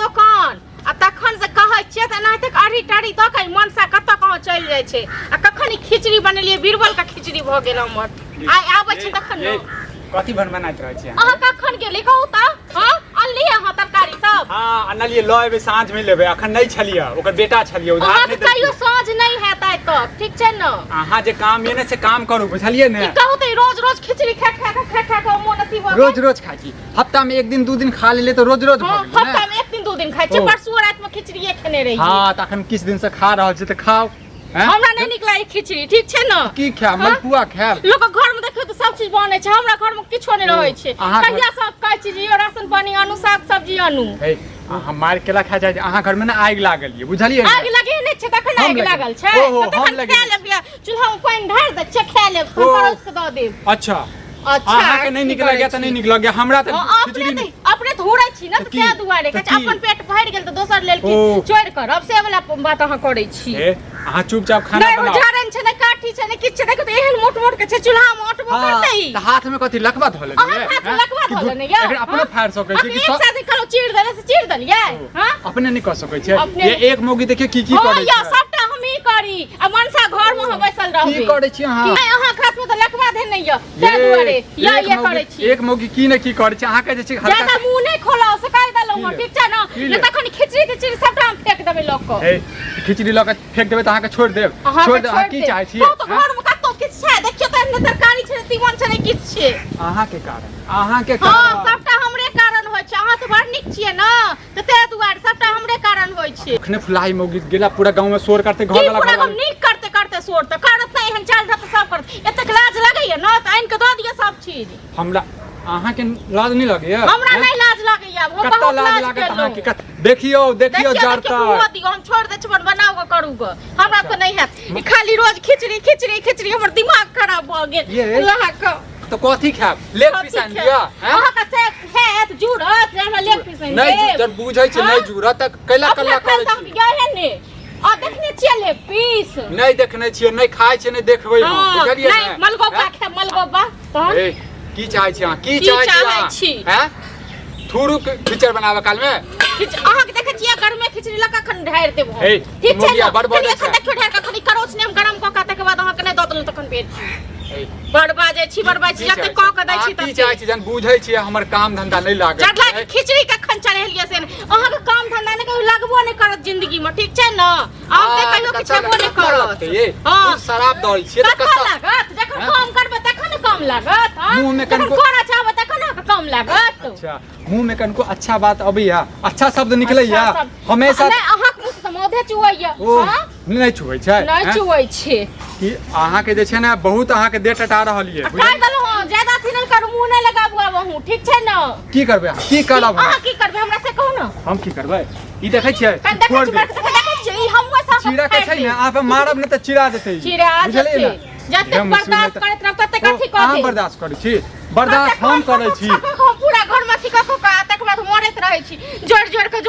दुकान आ तखन से कहै छियै त एनाहिते आड़ी टाड़ी द के मनसा कत कहाँ चलि जाइ छै आ कखनी खिचड़ी बनेलिए बीरबल का खिचड़ी भ गेल हमर आइ आबै छै तखन न कथी बनाइत रहै छी अहाँ कखन गेली कहू त हां अनली अहाँ तरकारी सब हां अनलिए ल एबे साँझ में लेबे अखन नहीं छलिए ओकर बेटा छलिए उधार नहीं दे कहियो साँझ नहीं हेतै त ठीक छै न अहाँ जे काम येने से काम करू बुझलिए ने कहू त रोज रोज खिचड़ी खा के मोन अथी भ रोज रोज खाइ छी हफ्ता में एक दिन दो दिन खा ले तो रोज रोज हफ्ता में एक दिन दो दिन खाइ छी परसू रात में खिचड़ीए खेने रही हां तखन किस दिन से खा रहल छी त खाओ हमरा नहीं निकला खिचड़ी ठीक छै न की खाय मलपुआ खाय लोग घर में देखियो त सब चीज बनै छै हमरा घर में किछो नहीं रहै छै कहिया सब कहै छी जे राशन पानी अनु साग सब्जी अनु हमार केला खा जाय अहाँ घर में ना आगि लागल ये बुझलिए आगि लगे नै छै तखन आगि लागल छै तखन खा लेबिया चूल्हा में पानी ढार दे छै खा लेब परोस के द देब अच्छा अहाँ के नहीं निकल गया त नहीं निकल गया हमरा त खिचड़ी नहीं अपने धोरै छी न त के दुआरे के अपन पेट भरि गेल त दोसर लेल की छोड़ कर अब से वाला बात अहाँ करै छी अहाँ चुपचाप खाना बनाओ जारन छै न काठी छै न किछ छै देखो त एहन मोट मोट के छै चूल्हा में अटबो करतै त हाथ में कथि लकवा धले हाथ में लकवा धले या एकरा अपने फाड़ सकै छै कि एक साथ कलो चीर देले से चीर देलिए हां अपने नहीं कर सकै छै ये एक मौगी देखिए की करै छै सबटा हम ही करी आ मनसा घर में हम बैसल रहबे की करै छी अहाँ अहाँ खात में त लकवा देने या ते दुआरे या ये करै छी एक मौगी की ने की करै छै अहाँ के जे छै हल्का ज्यादा मुंह नहीं खोलाओ से कह देलौ ठीक छै न न तखन खिचड़ी सबटा हम फेंक देबे लोक को खिचड़ी लक फेंक देबे त अहाँ के छोड़ देब छोड़ दे अहाँ की चाहै छी तो घर में कतो किछ छै देखियो त एने तरकारी छै तीमन छै किछ छै अहाँ के कारण हां सबटा हमरे कारण होय छै अहाँ त बड़ निक छियै न त ते दुआरे सबटा हमरे कारण होय छै अखने फुलाई मौगी गेला पूरा गांव में शोर करते घर वाला पूरा गांव निक करते करते शोर त करत नहीं एहन चाल रहत सब करत एतक लाज लगैया न त आइन के द दिए सब चीज हमरा अहाँ के लाज नहीं लगैया हमरा नहीं लाज लगैया हम बहुत लाज लागत अहाँ के देखियो जरता हम छोड़ दे छबन बनाओ के करू ग हमरा त नहीं हैत खाली रोज खिचड़ी हमर दिमाग खराब भ गेल लहा के तो कथि खाब लेग पीस आन दिया अहाँ का से हैत जुड़त हमरा लेग पीस नहीं जब बुझै छै नहीं जुड़त त कैला कल्ला करै छी हम गए ने आ देखने छियै लेग पीस नहीं देखने छियै नहीं खाइ छै नहीं देखबै बुझलियै नहीं मलगोबा खा मलगोबा की चाहै छी अहाँ की चाहै छी हैं थुरु खिचड़ बनावे काल में अहाँ के देखै छियै घर में खिचड़ी लका खन ढार देबो ठीक छै बड़बड़ छै देखियो ढार के खनी करोछ ने हम गरम क के तके बाद अहाँ के नहीं द देलु तखन पेट बड़बाजे छी जते क के दै छी त की चाहै छी जन बुझै छी हमर काम धंधा नहीं लागै जटला खिचड़ी के खन चढ़ेलिए से अहाँ के काम धंधा नहीं कहियो लागबो नहीं करत जिंदगी में ठीक छै न आब ते कहियो किछ हेबो नहीं करत हां शराब दल छी त कत लागत जखन काम करबे तखन काम लागत मुंह में कनको करा चाहबे तखन काम लागत अच्छा मुंह में कनको अच्छा बात अबैया अच्छा शब्द निकलैया हमेशा नहीं अहाँ के मुंह से मोधे चुवैया हां नहीं छुबै छै नहीं छुबै छै कि अहाँ के जे छै ना बहुत अहाँ के दे टटा रहल ये काय दलो ज्यादा थी नहीं कर मुंह नहीं लगाबू आबहू ठीक छै न की करबे की करब अहाँ की करबे हमरा से कहू न हम की करबै ई देखै छियै छोड़ दे देखै छियै हम वैसा चिड़ा के छै ना आप मारब न त चिड़ा देतै बुझलियै न जते बर्दाश्त करत रह तते कथि कहै हम बर्दाश्त करै छी बर्दाश्त हम करै छी हम पूरा घर में ठिका को तक बाद मरत रहै छी जोड़ के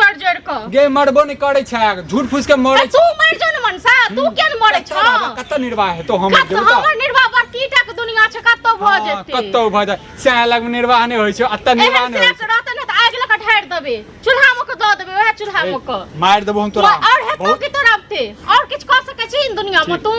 गे मरबो नहीं करै छै झूठ फूस के मरै तू मर जो न मनसा तू केन मरै छ कत निर्वाह है तो हम देबो त हमर निर्वाह बड़ कीटा के दुनिया छै कत्तो भ जेतै कत्तो भ जाय से लग निर्वाह नहीं होय छै अत निर्वाह नहीं होय छै रहत न त आग लक ढार देबे चूल्हा में के द देबे वह चूल्हा में के मार देबो हम तोरा और हेतो की तोरा ते और किछ क सकै छी इन दुनिया में तू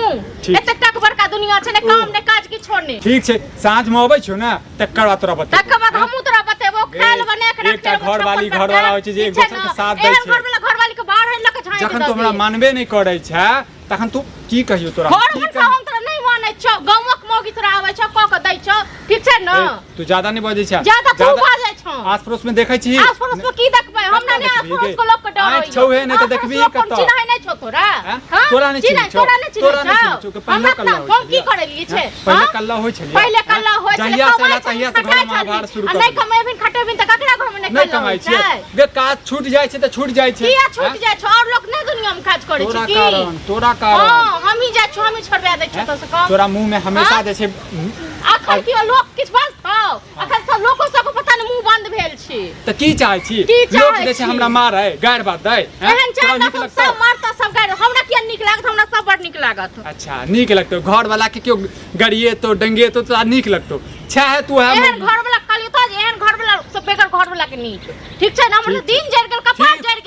एते तक बड़का दुनिया छै ने काम ने काज की छोड़ने ठीक छै साँझ में आबै छौ ना तकर बाद तोरा बता तकर बाद हमहू तोरा बतेबो खाल बना के रख एकटा घरवाला होय छै जे एक दोसर के साथ दै छै घरवाली के बाहर लक झाइ जखन तू हमरा मानबे नहीं करै छै तखन तू की कहियो तोरा हम तोरा नहीं मानै छ गांवक मौगी तोरा आबै छ क के दै छ ठीक छै न तू ज्यादा नहीं बजै छै ज्यादा तू बाजै छ आस पड़ोस में देखै छी आस पड़ोस में की देखबै हमरा नहीं आस पड़ोस के लोग के डर होय छौ है नहीं त देखबी कत चिन्है नहीं छ तोरा तोरा नहीं चिन्है छौ के पहले कल्ला हम की करै लिए छै पहले कल्ला होय छलिए पहले कल्ला होय छलिए जहिया से तहिया से घर में आभार शुरू कर नहीं कमेबिन खटेबिन त ककरा घर में नहीं कमाई छै गे काज छूट जाय छै त छूट जाय छै किया छूट जाय छ और लोग नहीं दुनिया में काज करै छै की तोरा कारण हां हम ही जाय छ हम ही छोड़बा दै छ त से काम तोरा मुंह में हमेशा जे छै अखन की लोग किछ बाजतौ अखन सब लोगो सब पता नहीं मुंह बंद भेल छी त की चाहै छी लोग जे छै हमरा मारै गायर बात दै एहन चाहना सब मारता सब गायर हमरा किया निक लागत हमरा सब बड़ निक लागत अच्छा निक लगतो घर वाला के क्यों गरिए तो डंगे तो निक लगतो छै है तू है एहन घर वाला कहलियो त एहन घर वाला सब बेगर घर वाला के नीक ठीक छै न हमर दिन जर गेल कपाट जर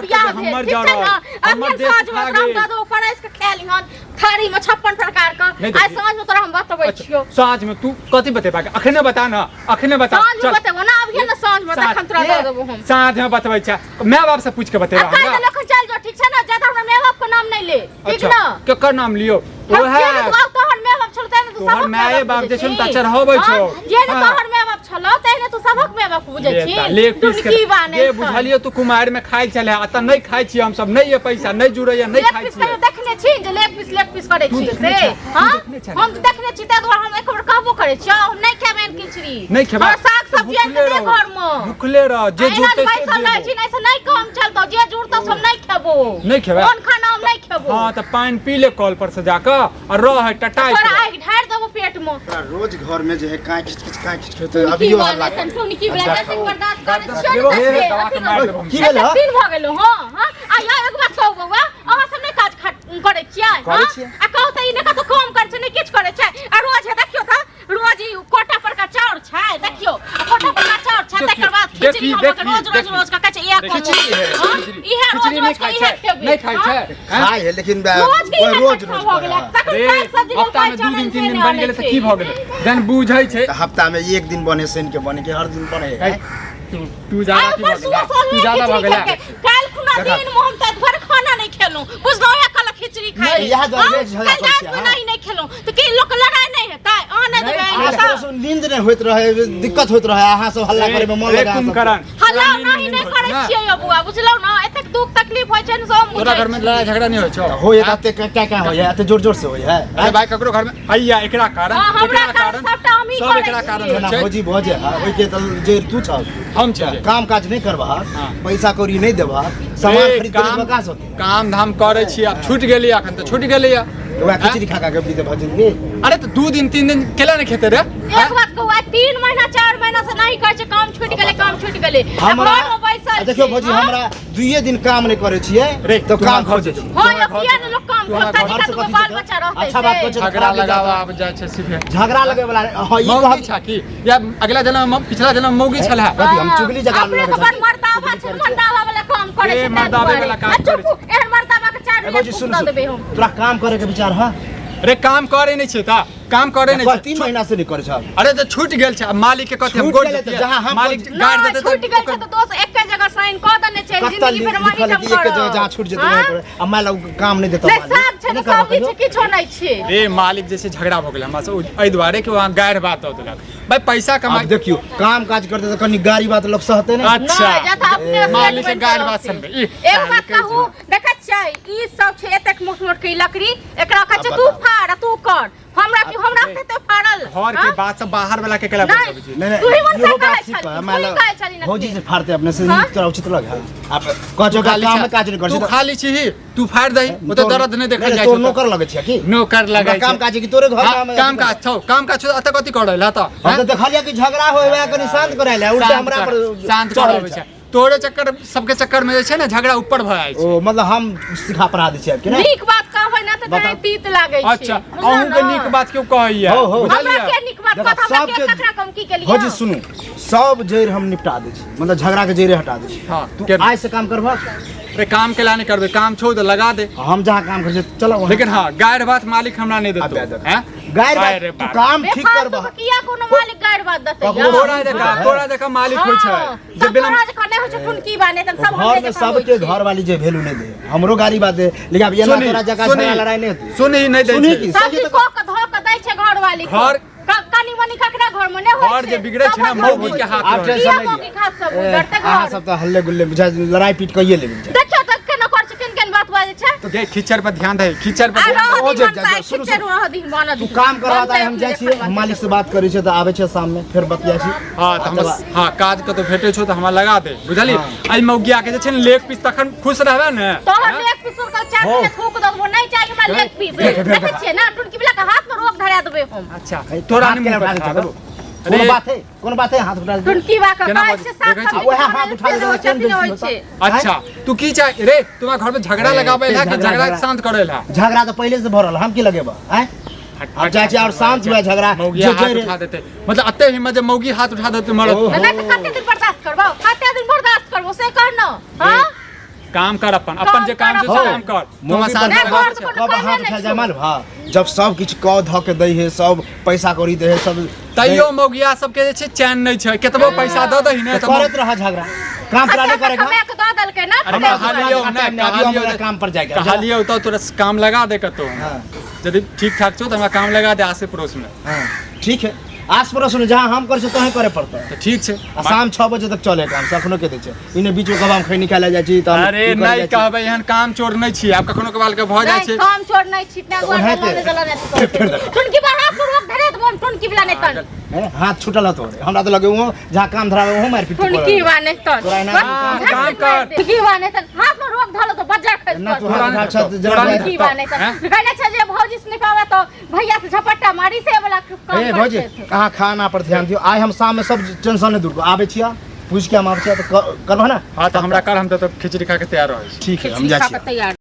बियाह भेल हमर ठीक छै जरल, ना हमर अब देह साँझ सुखा में राम गेल। दादो परस के खाय लिहन थारी में 56 प्रकार का नहीं आज देखी। साँझ में तोरा हम बतबै छियो साँझ में तू कथी बतेबा अखने बता ना अखने बता साँझ में बतेबो ना अभी ना साँझ में तखन तोरा दे देबो हम साँझ में बतबै छै माय बाप से पूछ के बतेबा अब काल लखन चल जो ठीक छै ना ज्यादा हमरा माय बाप के नाम नहीं ले ठीक ना केकर नाम लियो हम ओहे जे तू आब तोहर माय बाप छलते ने तू तोहर सबक माय बाप जे छै ने त चढ़ाबै छौ जे ने तोहर माय बाप छलो तैने तू सबक माय बाप बुझै छी लेग पीस की बाने के बुझलियो तू कुमार में खाइ चले आ त नहीं खाइ छी हम सब नहीं ये पैसा नहीं जुड़ैया नहीं लेग खाइ पीस छी देखने छी जे लेग पीस करे छी से हां हम तो देखने छी त दुआर हम एक बार कहबो करे छी हम नहीं खेबे खिचड़ी नहीं खेबा साग सब्जी आन के दे घर में भूखले रह जे जुड़ते से पैसा नहीं छी नहीं से नहीं काम चलतो जे जुड़तो हम नहीं खेबो नहीं खेबा कौन खाना हम नहीं खेबो हां त पानी पी ले कॉल पर से जाकर और रह टटाई तोरा आग ढार देबो पेट में रोज घर में जो है काई खिच तो अभियो हल्ला कर सुन की बला जैसे बर्दाश्त करे देबो, छियो देबो, दवा के मार देबो हम। की भेल ह? दिन भ गेलो हां हां आ या एक बात कहू बउआ अहाँ सब नहीं काज करे छियै करै छियै। आ कहू त इने का तो काम करे छै नहीं किछ करे छै आ रोज है देखियो त रोज ई कोटा पर का चाउर छै देखियो कोटा पर का चाउर छै तकर बाद खिचड़ी हम रोज का कहै छै एक खिचड़ी है, इहे रोज खिचड़ी नहीं रोज खाइ इहे छै खेबै नहीं खाइ छै हैं? खाए है लेकिन रोज के रोज रोज भ गेलै तखन रे साग सब्जी लोग हफ्ता खाइ में छै 2 दिन 3 दिन बन गेलै त की भ गेलै जन बुझै छै हफ्ता में एक दिन बने शनि के बने के हर दिन बने है तू ज्यादा की भ गेलै तू ज्यादा भ गेलै काल खुना दिन में हम त घर खाना नहीं खेलूं बुझलो या कल खिचड़ी खाई नहीं, यह दरवेज झगड़ा कल रात करते में हैं। नहीं खेलूं तो की लोग लड़ाई नहीं हेतै आ नहीं देबै आज ऐसा परसों नींद नहीं होइत रहे दिक्कत होइत रहे अहाँ सब हल्ला करे में मन रे लगा सब। कुंभकर्ण हल्ला नहीं करे छियै यो बुआ बुझलौ ना एतेक दुख तकलीफ होय छै ने सब तोरा घर में लड़ाई झगड़ा नहीं होइ छौ हो ये ताते क्या हो है जोर जोर से हो है अरे भाई ककरो घर में हैया एकरा कारण हाँ, हमरा एकरा कारण सबटा हमही सब करै एकरा छी। कारण जेना होइ छै भोजी भोजे ओइ के तल जे तू छ हम छै काम काज नहीं करबा हाँ। पैसा कौड़ी नहीं देबा सामान ए, खरीद के काम बका सकते काम धाम करे छी अब छूट गेली अखन त छूट गेली वह खिचड़ी खा खा के बीते भजन के अरे तो 2 दिन 3 दिन केला नहीं खेते रे एक बात कहू 3 महीना 4 महीना से नहीं करे छै काम छूट गेलै हमरा घर में बैसल देखियो छी, भौजी हाँ? हमरा 2 दिन काम नहीं करे छियै रे, तो तुम्हारा काम घर खोज जे छै छै। हां तुम्हारा या घर किया से- ने लोग काम तुम्हारा करता घर है से तो कथी बाल छै? बच्चा रहते अच्छा बात छै। छै। झगड़ा लगावा अब जाय छै सीधे झगड़ा लगे वाला हां ई मौगी कहब छा की या अगला जन्म में पिछला जन्म में मौगी छला कथी हम चुगली जगह अपने लगे तो बड़ मर्दावा छै मर्दावा वाला काम करे ए, छै मर्दावे वाला काम करे छै। एहन मर्दावा के 4 भौजी मिनट सुन पूछ देबे हम तोरा काम करे के विचार है रे काम करे नहीं छै ता काम करे नहीं छै 3 महीना से नहीं करे छ अरे तो छूट गेल छै अब मालिक के कथि हम छूट गोड़ गेलै देतियै तऽ जहाँ हम मालिक गोड़- गाड़ ना देते छूट गेल छै तो दोस्त एके जगह साइन क देने छै कत्ता जिंदगी भर वही लिखल है काम कि एक करो जगह जहाँ छूट जेतै हाँ? वहीं पर अब मान लो काम नहीं देता नहीं साग छै ने सब्जी छै किछो नहीं छै रे मालिक जैसे झगड़ा भ गेल हमरा से एहि दुआरे कि वहां गाड़ बात हो देलक भाई पैसा अब कमा देखियो काम काज करते तो कनी गाड़ी बात लोग सहते नहीं अच्छा नहीं, जतऽ अपने मालिक के सेट गाड़ बनल बात छै। सुनबे एक बात कहू देखै छियै ई सब छै एतेक मोट मोट के लकड़ी एकरा कहै छै अब तू बताउ। फाड़ तू कर हमरा की हमरा ए, से तो फाड़ल घर के हाँ? बात सब बाहर वाला के केला नहीं। बोलबे नहीं तू ही मन से इहो कहै बात ठीक छली, है तू मान ही कहै छली लो ना भौजी कि- से फाड़ते अपने से हाँ? तोरा उचित लगे आप कचो का काम में काज नहीं कर तू खाली छी तू फाड़ दही ओ तो दर्द नहीं देखल जाय तो छै नौकर लगे छै की नौकर लगाय काम काज की तोरे घर हाँ, काम काज छौ काम काज छौ अत कथि करल ह त हम तो देखलिए कि झगड़ा होय वह कनी शांत कराइले उल्टा हमरा पर शांत चढ़ै कराबै छै तोरे चक्कर सबके चक्कर में जे छै ना झगड़ा ऊपर भ जाइ छै ओ मतलब हम सिखा पढ़ा दै छियै कि नहीं नीक बात कहबै ना तऽ बताउ। तीत लागै छै अच्छा बुझलौ अहूँ के ना? नीक बात क्यों कहैया हो, हो। हमरा बुझलियै के नीक बात देखा, कहत हमरा के सबके- ककरा कम की केलियै भौजी सुनू सब जड़ हम निपटा दै छी मतलब झगड़ा के जड़े हटा दै छी हाँ, तू के- आज से काम करबा रे काम केला नहीं करबे काम छौ तो लगा दे हम जहाँ काम कर चलो वहाँ। लेकिन हाँ गाड़ बात मालिक हमरा नहीं अबे देतो देखा। हैं गायर अरे बात तू बाप। काम ठीक करबा बेफालतू के किया कोनो मालिक गाड़ बात देतै ककरो तोरा जका मालिक होइ छै जे जे बिना बिना करने होइ छै टुनकी बाने त सब घर में सबके घर वाली जे वैल्यू नहीं दे हमरो गाड़ी बात है लेकिन अब ये ना तोरा जगह झगड़ा लड़ाई नहीं होती सुनी नहीं दै सुनी छै की? सब चीज को के धो के दै छै घर वाली घर- कनी मनी ककरा घर में नै होइ घर जे बिगड़ै छै ना मौगी के हाथ आप रहै टेंशन किया नहीं मौगी लिया। खात सब ए, डरते अहाँ घर सब तो हल्ले गुल्ले बुझा लड़ाई पीट कइए लेबे देखियो त केना कर छै केन बात बाजै छै तो दे खिचड़ पर ध्यान दे खिचड़ पर आ ध्यान रह ओ दी जे- मन साइ सुनू, खिचड़ रह दी मन तू काम करवाता है हम जाइ छियै हम मालिक से बात करै छै त आबै छै शाम में फिर बतिया छी हाँ तो हम हाँ काज के तो भेटे छौ तो हमरा लगा दे बुझली आई मौगिया के जे छै ने लेग पीस तखन खुश रहबे ने तोहर लेग पीस का चाट हो। के थूक दो नहीं चाहिए हमरा लेग पीस देखै छियै ना टुनकी वाला के हाथ में रोक धरा देबै हम अच्छा तोरा नहीं मुंह पर खा देबो कौन बात है हाथ उठा दे टुनकी वाला केना के बाजै? से साफ देखै छी? सब वह हाथ उठा ले चल चल होइ छै अच्छा तू की चाह रे तुम्हारा घर में झगड़ा लगावे ला कि झगड़ा- झगड़ा झगड़ा। शांत करे ला झगड़ा तो पहले से भरल हम की लगेबा हैं अब जाइ छी और शांत हुआ झगड़ा मौगिया जे हाथ जड़- उठा देते मतलब अत्ते हिम्मत जे मौगी हाथ उठा देते मरद ओहो। नहीं तो कते दिन बर्दाश्त करबो कते दिन बर्दाश्त करबो से कह न हां काम कर अपन जे काम काम छै काम कर तुम मोगी साथ नहीं, लगा घर के पर- कब कोई हाथ नहीं उठा जाए मालूम हाँ जब सब किछु क ध के दै है सब पैसा कौड़ी दे है सब तैयो मौगिया सबके जे छै चैन नहि छै केतबो पैसा दऽ दही ने तो करत रहा झगड़ा काम पूरा नहीं करेगा हमें दो दल के ना अरे फटे कहलियो अभी नहीं हम कहलियो अपना काम पर जाएगा कहलियो तो तोरा काम लगा दे कतो हाँ यदि ठीक ठाक छौ तो हमरा काम लगा दे आसे पड़ोस में हाँ ठीक है आस पड़ोस में जहाँ हम कर तो करे पड़ता है तो ठीक छै आ शाम 6 बजे तक चले काम से अखनो के दै छै इने बीच में कब हम खैनी खाय ले जाइ छी त अरे नहीं कहबै एहन काम चोर नहीं छी आब कखनो कबाल के भ जाइ छै काम छोड़ नहीं छिटना गोल टुन की बाहर पर रोक धरे तो टुन की बिला नहीं तन हाथ छूटल तो हमरा तो लगे वो जहाँ काम धरावे वो मार पीट टुन की बाने तन तोरा एना काम कर। टुन की बाने तन हाथ में रोक धलो तो बजा खस ना तो हाथ तो- छत जरा नहीं टुन की बाने तन कहने छ जे भौजी से निकावा तो भैया से झपट्टा मारी से वाला काम ए भौजी अहाँ खाना पर ध्यान दियो आइ हम शाम में सब टेंशन नहीं दूर आबै छिया पूछ के हम आबै छिया तो करबो ना हां तो हमरा कर हम तो खिचड़ी खा के तैयार रह ठीक है हम जाइ छिया तैयार